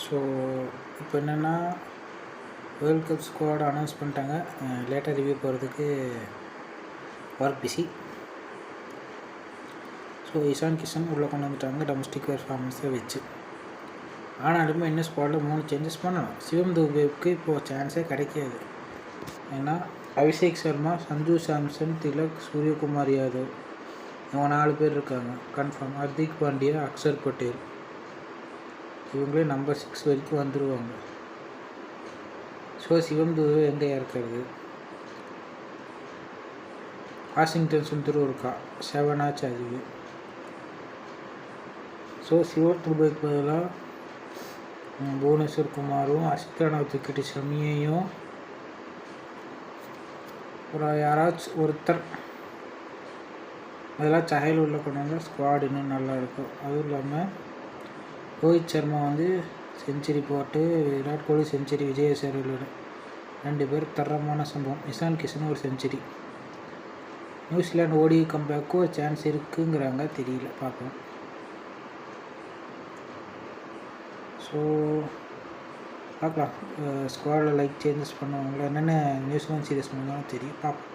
So இப்போ என்னென்னா world cup squad announce பண்ணிட்டாங்க. லேட்டாக ரிவ்யூ போகிறதுக்கு work busy. So Ishan Kishan உள்ளே கொண்டு வந்துட்டாங்க டொமஸ்டிக் பெர்ஃபார்மன்ஸை வச்சு. ஆனாலுமே இன்னும் ஸ்குவாடில் 3 சேஞ்சஸ் பண்ணணும். சிவம் துபேவுக்கு இப்போது சான்ஸே கிடைக்காது. ஏன்னா அபிஷேக் சர்மா, சஞ்சு சாம்சன், திலக், சூரியகுமார் யாதவ் இவங்க 4 பேர் இருக்காங்க கன்ஃபார்ம். ஹர்திக் பாண்டியா, அக்ஷர் பட்டேல் இவங்களே நம்பர் 6 வரைக்கும் வந்துடுவாங்க. ஸோ சிவம் துபே எங்கே இருக்கிறது? வாஷிங்டன் சுந்தர் இருக்கா, 7 ஆச்சு அதுவே. ஸோ சிவம் துபேக்கு பதிலாக புவனேஸ்வர் குமாரும், அசித்ரானாவை தூக்கிட்டு ஷமியையும், யாராச்சும் ஒருத்தர் அதெல்லாம் சஹல் உள்ள கொண்டு வந்தால் ஸ்குவாட் இன்னும் நல்லாயிருக்கும். அதுவும் இல்லாமல் ரோஹித் சர்மா செஞ்சுரி போட்டு, விராட் கோலி செஞ்சுரி, விஜயசேகர் 2 பேர் தரமான சம்பவம். இஷான் கிஷன் ஒரு செஞ்சுரி. நியூசிலாந்து ஓடி கம்பேக்கும் ஒரு சான்ஸ் இருக்குங்கிறாங்க, தெரியல, பார்ப்போம். ஸோ பார்க்கலாம் ஸ்குவாடில் லைக் சேஞ்சஸ் பண்ணுவாங்களா என்னென்ன நியூசிலாந்து சீரியஸ் பண்ணுவாங்கன்னு தெரியும், பார்ப்போம்.